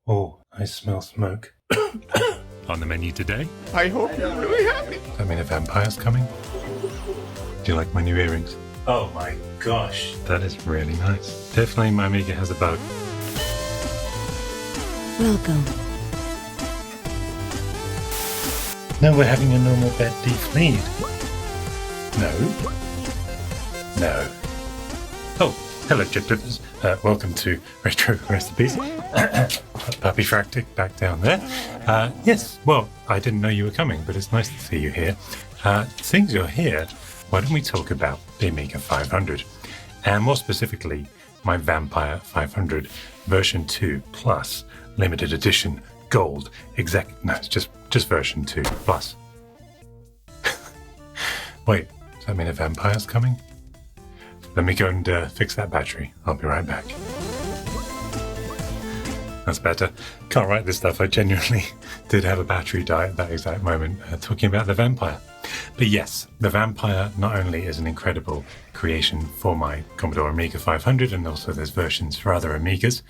Oh, I smell smoke. On the menu today? I hope you're really happy. Does that mean a vampire's coming? Do you like my new earrings? Oh my gosh, that is really nice. Definitely my Amiga has a bug. Welcome. No, we're having a normal bed defleed. No. No. Oh, hello, Chiplets. Welcome to Retro Recipes. Puppy Fractic back down there. Yes, well, I didn't know you were coming, but it's nice to see you here. Seeing you're here, why don't we talk about the Amiga 500? And more specifically, my Vampire 500 version 2 plus limited edition gold no, it's just version 2 plus. Wait, does that mean a vampire's coming? Let me go and fix that battery. I'll be right back. That's better. Can't write this stuff. I genuinely did have a battery die at that exact moment talking about the Vampire. But yes, the Vampire not only is an incredible creation for my Commodore Amiga 500, and also there's versions for other Amigas,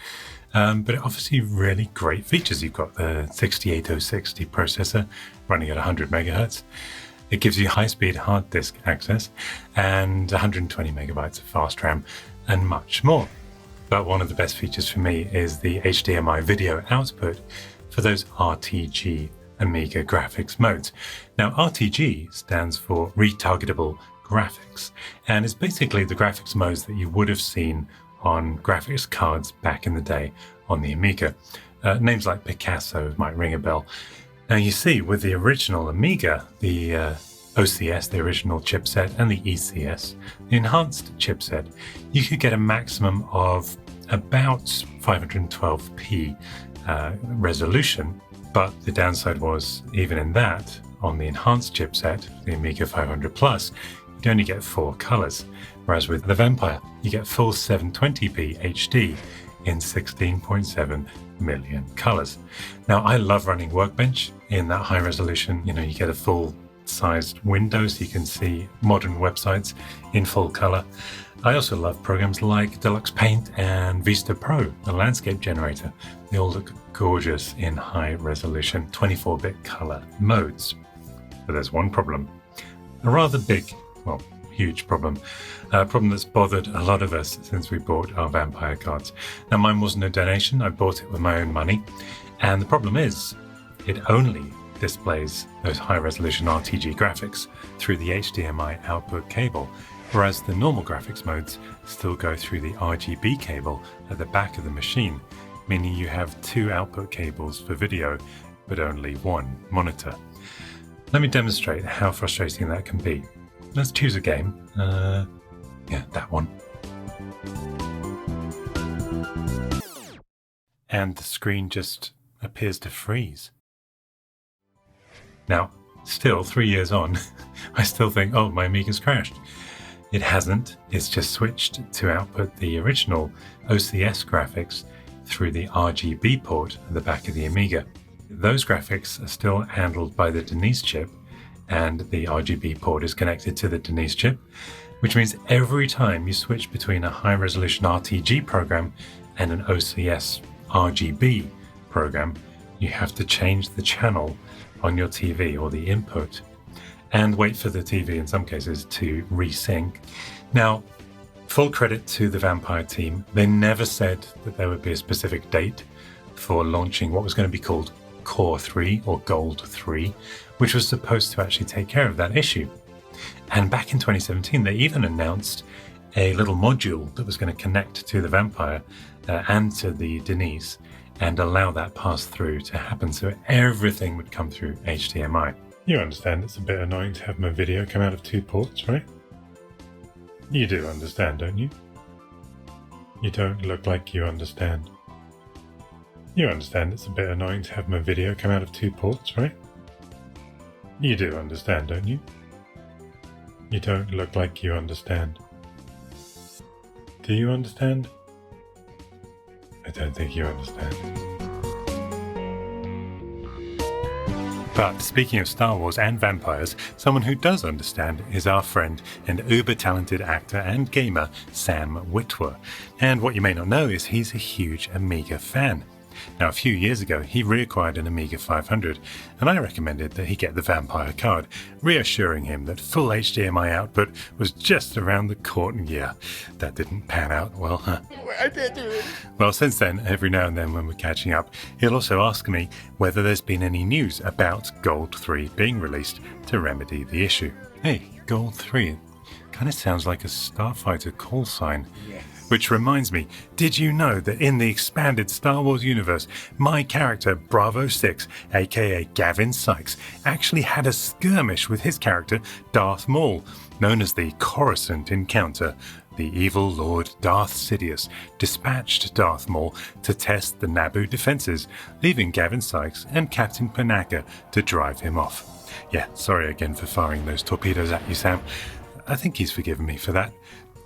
but it offers you really great features. You've got the 68060 processor running at 100 megahertz. It gives you high-speed hard disk access and 120 megabytes of fast RAM and much more. But one of the best features for me is the HDMI video output for those RTG Amiga graphics modes. Now, RTG stands for retargetable graphics, and it's basically the graphics modes that you would have seen on graphics cards back in the day on the Amiga. Names like Picasso might ring a bell. Now you see, with the original Amiga, the OCS, the original chipset, and the ECS, the enhanced chipset, you could get a maximum of about 512p resolution. But the downside was, even in that, on the enhanced chipset, the Amiga 500 Plus, you'd only get 4 colors. Whereas with the Vampire, you get full 720p HD in 16.7 million colors. Now, I love running Workbench in that high resolution. You know, you get a full-sized window so you can see modern websites in full color. I also love programs like Deluxe Paint and Vista Pro, the landscape generator. They all look gorgeous in high resolution 24-bit color modes. But there's one problem. A rather big, well, huge problem. A problem that's bothered a lot of us since we bought our Vampire cards. Now, mine wasn't a donation. I bought it with my own money. And the problem is, it only displays those high-resolution RTG graphics through the HDMI output cable, whereas the normal graphics modes still go through the RGB cable at the back of the machine, meaning you have 2 output cables for video, but only 1 monitor. Let me demonstrate how frustrating that can be. Let's choose a game. Yeah, that one. And the screen just appears to freeze. Now, still 3 years on, I still think, oh, my Amiga's crashed. It hasn't. It's just switched to output the original OCS graphics through the RGB port at the back of the Amiga. Those graphics are still handled by the Denise chip, and the RGB port is connected to the Denise chip, which means every time you switch between a high-resolution RTG program and an OCS RGB program, you have to change the channel on your TV or the input and wait for the TV in some cases to resync. Now, full credit to the Vampire team. They never said that there would be a specific date for launching what was going to be called Core 3 or Gold 3, which was supposed to actually take care of that issue. And back in 2017, they even announced a little module that was going to connect to the Vampire and to the Denise and allow that pass-through to happen, so everything would come through HDMI. You understand it's a bit annoying to have my video come out of 2 ports, right? You do understand, don't you? You don't look like you understand. You understand it's a bit annoying to have my video come out of 2 ports, right? You do understand, don't you? You don't look like you understand. Do you understand? I don't think you understand. But speaking of Star Wars and vampires, someone who does understand is our friend and uber-talented actor and gamer, Sam Witwer. And what you may not know is he's a huge Amiga fan. Now, a few years ago, he reacquired an Amiga 500, and I recommended that he get the Vampire card, reassuring him that full HDMI output was just around the corner. Yeah, that didn't pan out well, huh? I can't do it. Well, since then, every now and then when we're catching up, he'll also ask me whether there's been any news about Gold 3 being released to remedy the issue. Hey, Gold 3, kind of sounds like a Starfighter call sign. Yes. Which reminds me, did you know that in the expanded Star Wars universe, my character Bravo 6, aka Gavin Sykes, actually had a skirmish with his character Darth Maul, known as the Coruscant Encounter. The evil Lord Darth Sidious dispatched Darth Maul to test the Naboo defenses, leaving Gavin Sykes and Captain Panaka to drive him off. Yeah, sorry again for firing those torpedoes at you, Sam. I think he's forgiven me for that.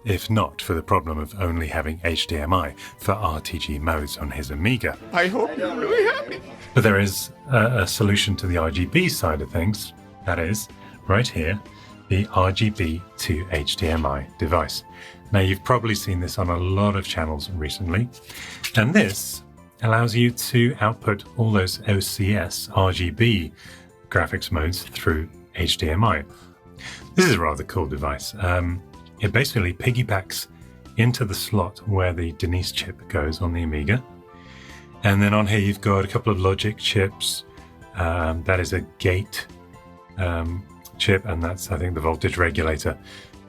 If not for the problem of only having HDMI for RTG modes on his Amiga. I hope you're really happy. But there is a solution to the RGB side of things. That is, right here, the RGB2HDMI device. Now, you've probably seen this on a lot of channels recently. And this allows you to output all those OCS RGB graphics modes through HDMI. This is a rather cool device. It basically piggybacks into the slot where the Denise chip goes on the Amiga. And then on here you've got a couple of logic chips. That is a gate chip, and that's, I think, the voltage regulator.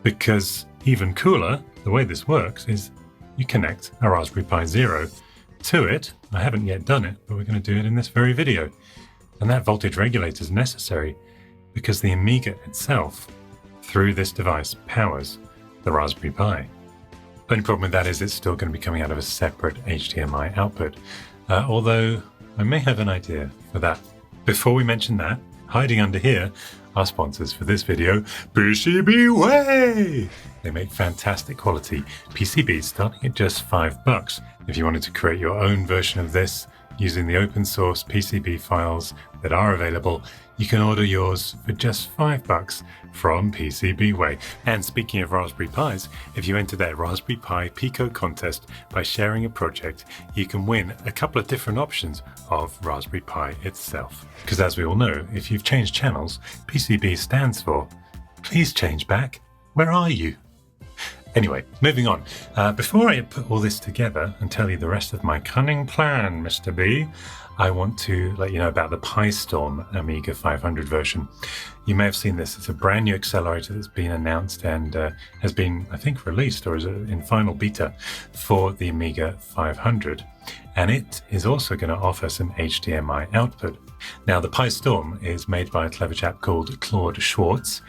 Because even cooler, the way this works is you connect a Raspberry Pi Zero to it. I haven't yet done it, but we're going to do it in this very video. And that voltage regulator is necessary because the Amiga itself, through this device, powers the Raspberry Pi. The only problem with that is it's still going to be coming out of a separate HDMI output, although I may have an idea for that. Before we mention that, hiding under here are sponsors for this video, PCBWay! They make fantastic quality PCBs starting at just $5. If you wanted to create your own version of this using the open source PCB files that are available, you can order yours for just $5 from PCBWay. And speaking of Raspberry Pis, if you enter their Raspberry Pi Pico contest by sharing a project, you can win a couple of different options of Raspberry Pi itself. Because as we all know, if you've changed channels, PCB stands for Please Change Back, Where Are You? Anyway, moving on. Before I put all this together and tell you the rest of my cunning plan, Mr. B, I want to let you know about the PiStorm Amiga 500 version. You may have seen this. It's a brand new accelerator that's been announced and has been, I think, released or is in final beta for the Amiga 500. And it is also going to offer some HDMI output. Now, the PiStorm is made by a clever chap called Claude Schwarz,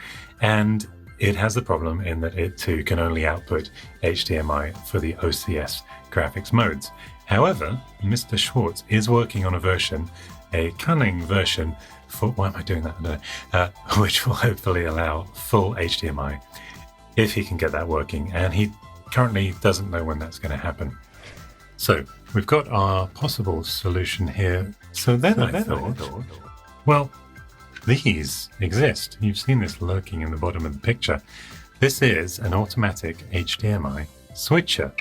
and it has the problem in that it too can only output HDMI for the OCS graphics modes. However, Mr. Schwarz is working on a version, a cunning version for, why am I doing that? I don't know, which will hopefully allow full HDMI if he can get that working. And he currently doesn't know when that's going to happen. So we've got our possible solution here. So then I thought, well, these exist. You've seen this lurking in the bottom of the picture. This is an automatic HDMI switcher.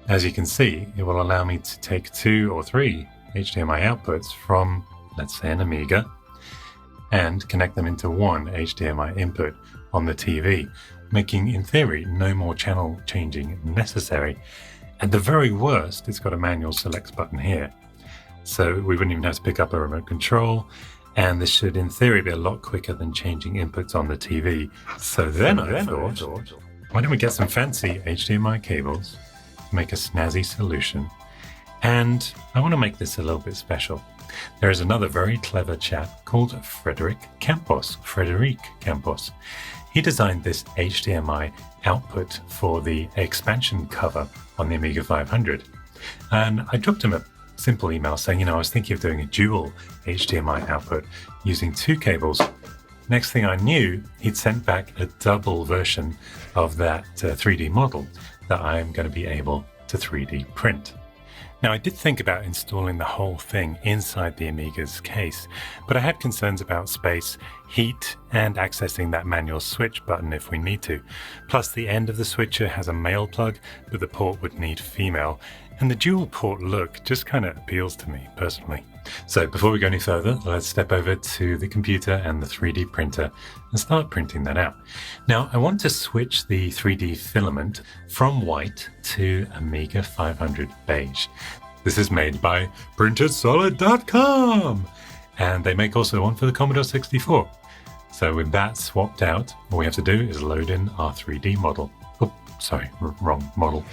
As you can see, it will allow me to take 2 or 3 HDMI outputs from, let's say, an Amiga and connect them into one HDMI input on the TV, making, in theory, no more channel changing necessary. At the very worst, it's got a manual select button here. So we wouldn't even have to pick up a remote control. And this should, in theory, be a lot quicker than changing inputs on the TV. So then I thought, why don't we get some fancy HDMI cables to make a snazzy solution? And I want to make this a little bit special. There is another very clever chap called Frédéric Campos. He designed this HDMI output for the expansion cover on the Amiga 500. And I dropped him a simple email saying, I was thinking of doing a dual HDMI output using 2 cables. Next thing I knew, he'd sent back a double version of that 3D model that I'm going to be able to 3D print. Now, I did think about installing the whole thing inside the Amiga's case, but I had concerns about space, heat, and accessing that manual switch button if we need to. Plus, the end of the switcher has a male plug, but the port would need female, and the dual port look just kind of appeals to me personally. So before we go any further, let's step over to the computer and the 3D printer and start printing that out. Now, I want to switch the 3D filament from white to Amiga 500 beige. This is made by PrintedSolid.com, and they make also one for the Commodore 64. So with that swapped out, all we have to do is load in our 3D model. Oh, sorry, wrong model.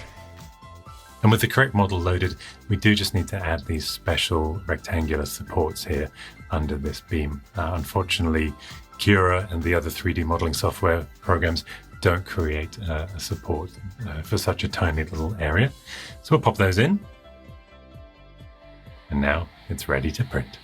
And with the correct model loaded, we do just need to add these special rectangular supports here under this beam. Unfortunately, Cura and the other 3D modeling software programs don't create a support for such a tiny little area. So we'll pop those in. And now it's ready to print.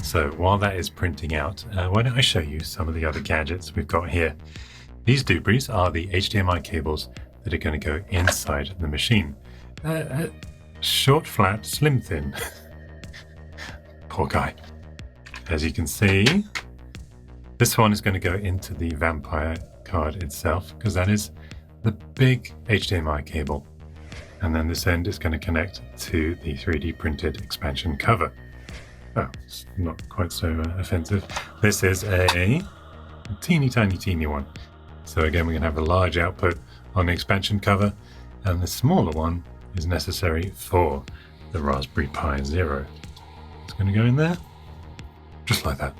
So while that is printing out, why don't I show you some of the other gadgets we've got here. These doobies are the HDMI cables that are going to go inside the machine. Short, flat, slim, thin. Poor guy. As you can see, this one is going to go into the Vampire card itself, because that is the big HDMI cable. And then this end is going to connect to the 3D printed expansion cover. Oh, it's not quite so offensive. This is a teeny tiny one. So again, we're going to have a large output on the expansion cover, and the smaller one is necessary for the Raspberry Pi Zero. It's going to go in there, just like that.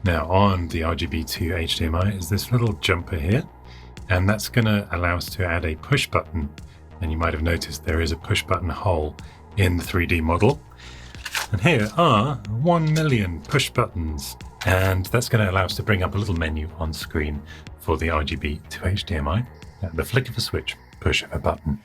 Now on the RGB2HDMI is this little jumper here, and that's going to allow us to add a push button. And you might have noticed there is a push button hole in the 3D model. And here are 1 million push buttons, and that's going to allow us to bring up a little menu on screen for the RGB to HDMI. At the flick of a switch, push of a button.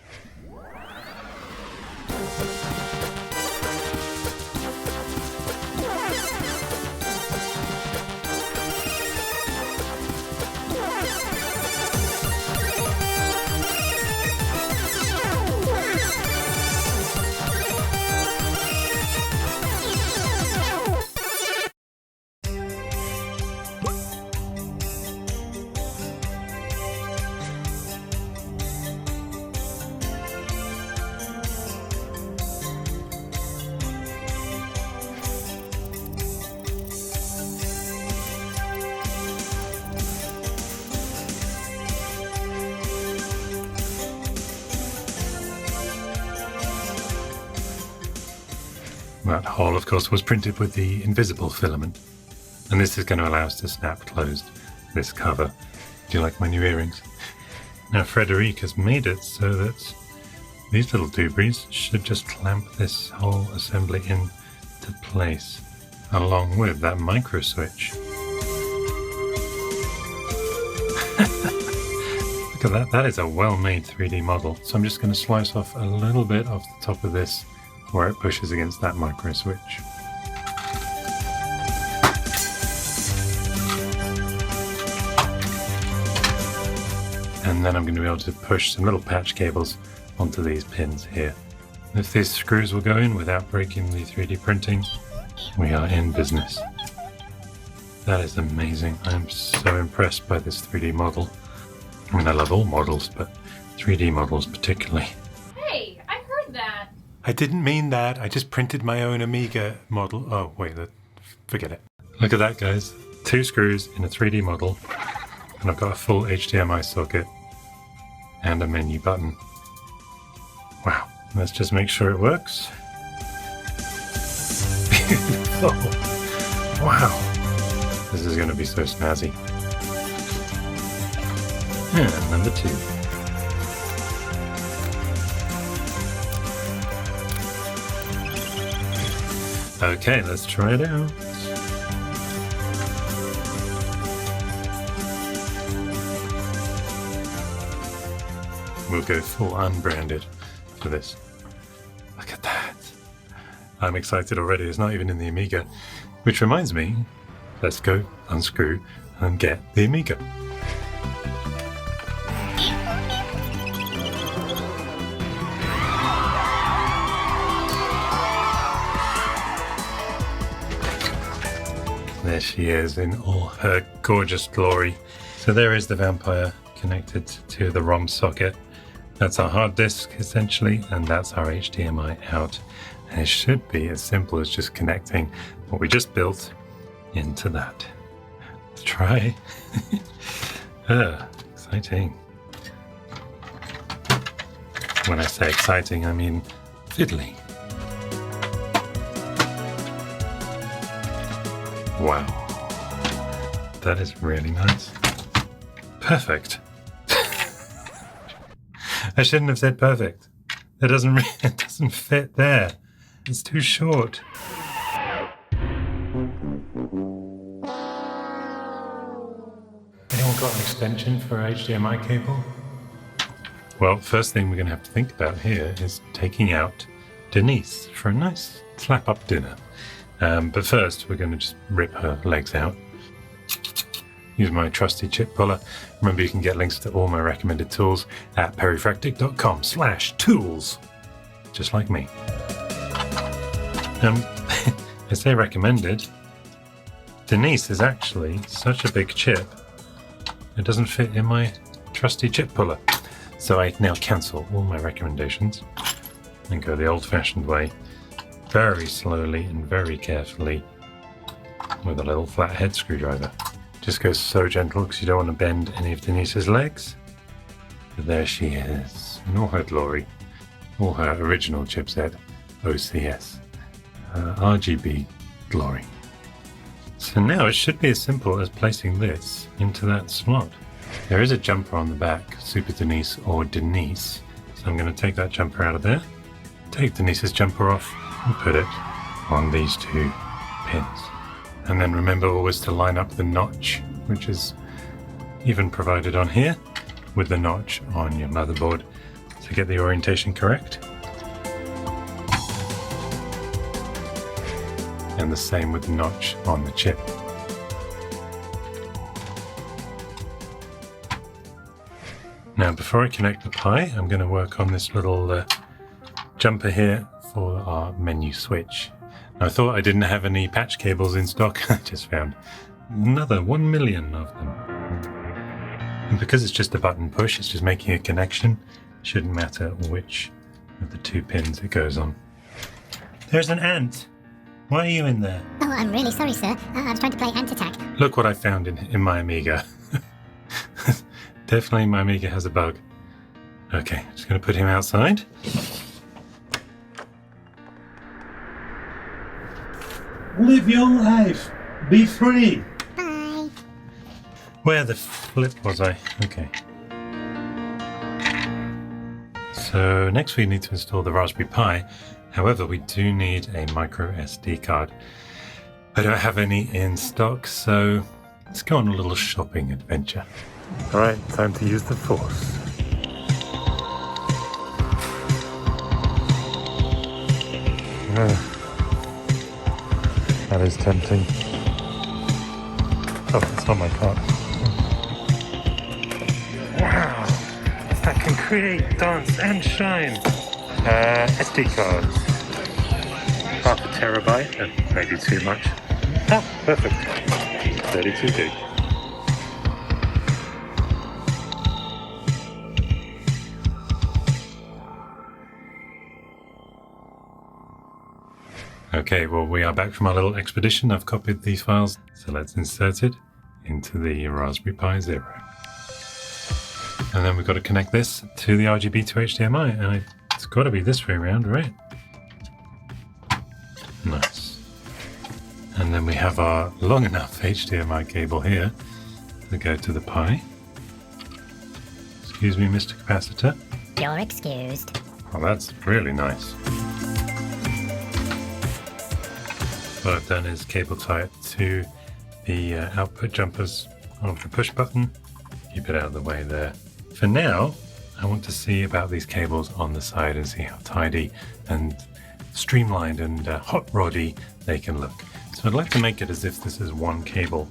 That hole, of course, was printed with the invisible filament, and this is going to allow us to snap closed this cover. Do you like my new earrings? Now Frédéric has made it so that these little doobies should just clamp this whole assembly into place, along with that micro switch. Look at that, that is a well-made 3D model. So I'm just going to slice off a little bit off the top of this where it pushes against that micro switch. And then I'm going to be able to push some little patch cables onto these pins here. If these screws will go in without breaking the 3D printing, we are in business. That is amazing. I'm so impressed by this 3D model. I mean, I love all models, but 3D models particularly. Hey, I heard that. I didn't mean that. I just printed my own Amiga model. Oh, wait, forget it. Look at that, guys. 2 screws in a 3D model, and I've got a full HDMI socket and a menu button. Wow. Let's just make sure it works. Beautiful. Wow. This is going to be so snazzy. And number 2. Okay, let's try it out. We'll go full unbranded for this. Look at that. I'm excited already. It's not even in the Amiga. Which reminds me, let's go unscrew and get the Amiga. There she is in all her gorgeous glory. So there is the Vampire connected to the ROM socket. That's our hard disk essentially, and that's our HDMI out. And it should be as simple as just connecting what we just built into that. Let's try. Exciting. When I say exciting, I mean fiddly. Wow, that is really nice. Perfect. I shouldn't have said perfect. It doesn't fit there. It's too short. Anyone got an extension for HDMI cable? Well, first thing we're going to have to think about here is taking out Denise for a nice slap-up dinner. But first, we're going to just rip her legs out. Use my trusty chip puller. Remember, you can get links to all my recommended tools at perifractic.com/tools. Just like me. I say recommended. Denise is actually such a big chip, it doesn't fit in my trusty chip puller. So I now cancel all my recommendations and go the old-fashioned way. Very slowly and very carefully with a little flathead screwdriver. Just goes so gentle because you don't want to bend any of Denise's legs. But there she is, in all her glory. All her original chipset, OCS. RGB glory. So now it should be as simple as placing this into that slot. There is a jumper on the back, Super Denise or Denise. So I'm going to take that jumper out of there, take Denise's jumper off, and put it on these two pins. And then remember always to line up the notch, which is even provided on here, with the notch on your motherboard to get the orientation correct. And the same with the notch on the chip. Now before I connect the Pi, I'm going to work on this little jumper here for our menu switch. Now, I thought I didn't have any patch cables in stock. I just found another 1 million of them. And because it's just a button push, it's just making a connection. Shouldn't matter which of the two pins it goes on. There's an ant. Why are you in there? Oh, I'm really sorry, sir. I was trying to play Ant Attack. Look what I found in my Amiga. Definitely my Amiga has a bug. Okay, just going to put him outside. Live your life. Be free. Bye. Where the flip was I? Okay. So next we need to install the Raspberry Pi. However, we do need a micro SD card. I don't have any in stock, so let's go on a little shopping adventure. Alright, time to use the Force. That is tempting. Oh, it's not my card. Wow! That can create, dance, and shine! SD card. Half a terabyte, maybe too much. Ah, perfect. 32 gig. Okay, well, we are back from our little expedition. I've copied these files, so let's insert it into the Raspberry Pi Zero. And then we've got to connect this to the RGB2HDMI, and it's got to be this way around, right? Nice. And then we have our long enough HDMI cable here to go to the Pi. Excuse me, Mr. Capacitor. You're excused. Oh, that's really nice. what I've done is cable tie it to the output jumpers of the push button. Keep it out of the way there. For now, I want to see about these cables on the side and see how tidy and streamlined and hot roddy they can look. So I'd like to make it as if this is one cable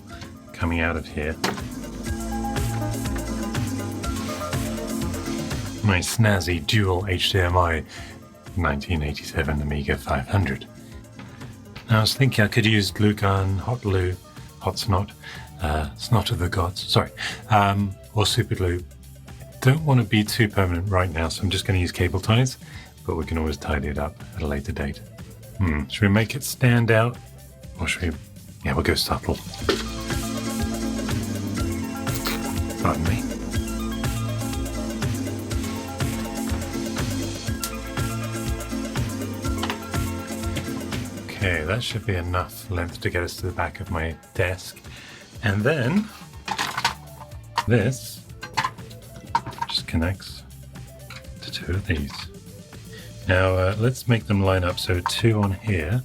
coming out of here. My snazzy dual HDMI 1987 Amiga 500. Now I was thinking I could use glue gun, hot glue, hot snot, snot of the gods, sorry, or super glue. Don't want to be too permanent right now, so I'm just going to use cable ties, but we can always tidy it up at a later date. Should we make it stand out? Or should we... Yeah, we'll go subtle. Pardon me. Okay, that should be enough length to get us to the back of my desk. And then this just connects to two of these. Now let's make them line up so 2 on here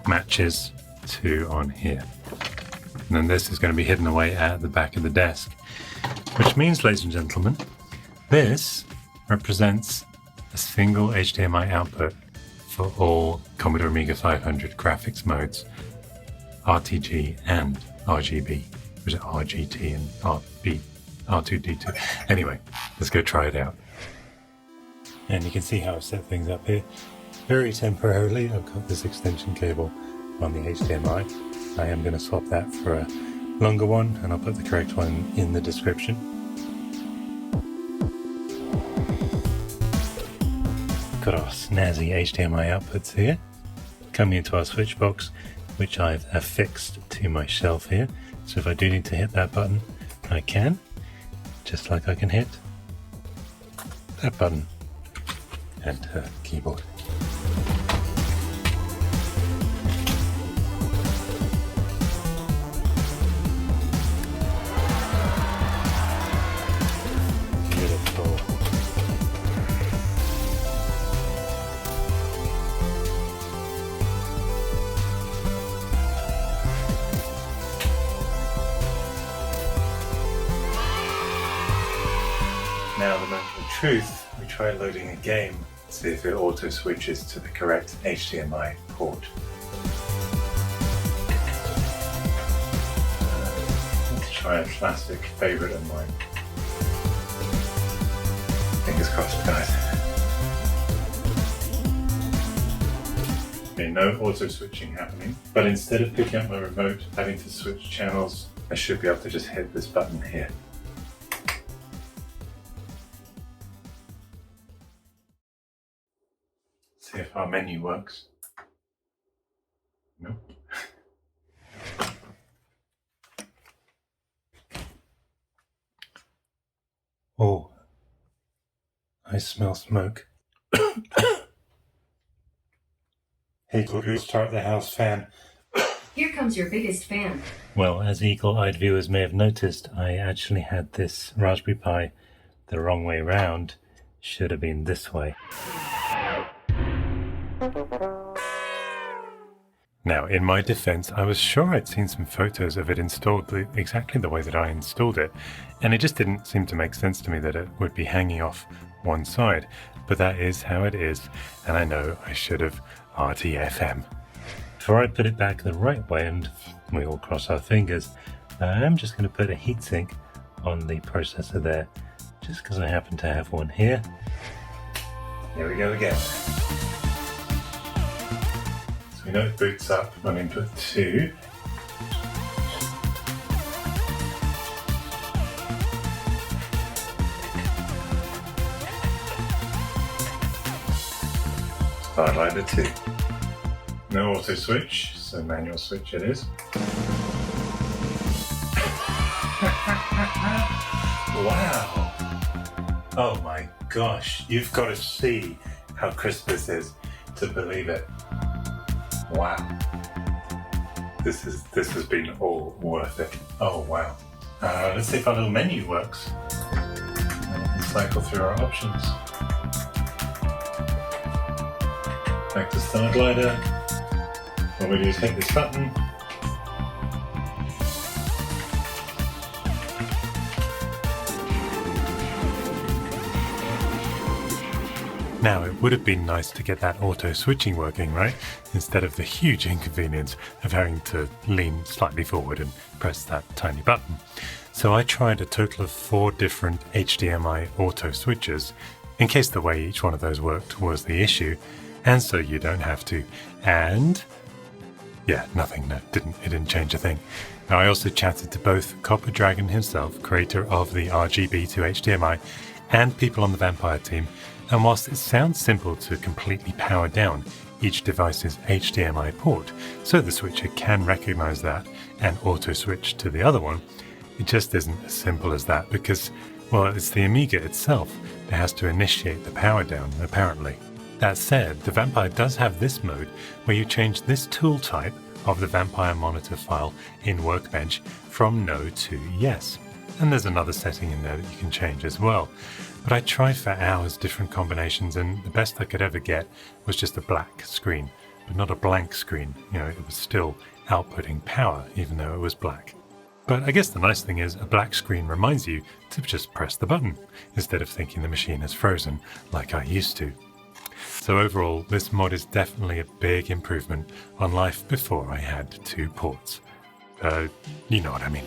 matches 2 on here. And then this is going to be hidden away at the back of the desk. Which means, ladies and gentlemen, this represents a single HDMI output for all Commodore Amiga 500 graphics modes, RTG and RGB. Or is it RGT and R2D2? Anyway, let's go try it out. And you can see how I've set things up here. Very temporarily, I've got this extension cable on the HDMI. I am going to swap that for a longer one, and I'll put the correct one in the description. Got our snazzy HDMI outputs here, coming into our switch box, which I've affixed to my shelf here. So if I do need to hit that button, I can, just like I can hit that button and keyboard. Beautiful. Now the moment of truth, we try loading a game, see if it auto switches to the correct HDMI port. Let's try a classic favourite of mine. Fingers crossed, guys. Okay, no auto switching happening, but instead of picking up my remote, having to switch channels, I should be able to just hit this button here. See if our menu works. Nope. Oh, I smell smoke. Hey, could you start the house fan? Here comes your biggest fan. Well, as eagle-eyed viewers may have noticed, I actually had this Raspberry Pi the wrong way round. Should have been this way. Now, in my defense, I was sure I'd seen some photos of it installed exactly the way that I installed it, and it just didn't seem to make sense to me that it would be hanging off one side. But that is how it is, and I know I should have RTFM. Before I put it back the right way, and we all cross our fingers, I am just going to put a heatsink on the processor there, just because I happen to have one here. Here we go again. We know it boots up on input 2. Starlighter 2. No auto switch, so manual switch it is. Wow! Oh my gosh, you've got to see how crisp this is to believe it. Wow. This has been all worth it. Oh wow. Let's see if our little menu works. And we can cycle through our options. Back to Starglider. What we do is hit this button. Now, it would have been nice to get that auto switching working, right? Instead of the huge inconvenience of having to lean slightly forward and press that tiny button. So I tried a total of 4 different HDMI auto switches, in case the way each one of those worked was the issue, and so you don't have to. And yeah, nothing, no, it didn't change a thing. Now, I also chatted to both Copper Dragon himself, creator of the RGB2HDMI, and people on the Vampire team. And whilst it sounds simple to completely power down each device's HDMI port, so the switcher can recognize that and auto switch to the other one, it just isn't as simple as that because, well, it's the Amiga itself that has to initiate the power down, apparently. That said, the Vampire does have this mode where you change this tool type of the Vampire monitor file in Workbench from no to yes. And there's another setting in there that you can change as well. But I tried for hours different combinations, and the best I could ever get was just a black screen, but not a blank screen. You know, it was still outputting power, even though it was black. But I guess the nice thing is a black screen reminds you to just press the button, instead of thinking the machine is frozen like I used to. So overall, this mod is definitely a big improvement on life before I had 2 ports. You know what I mean.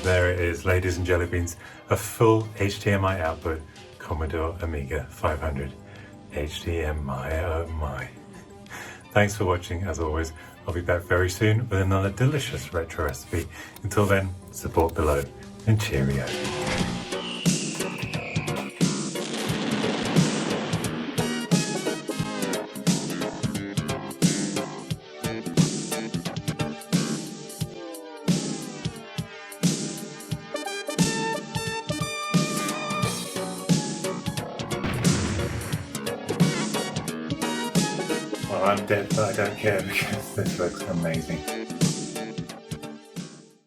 There it is, ladies and jelly beans, a full HDMI output Commodore Amiga 500 HDMI, oh my. Thanks for watching, as always. I'll be back very soon with another delicious retro recipe. Until then, support below and cheerio. I'm dead, but I don't care because this looks amazing.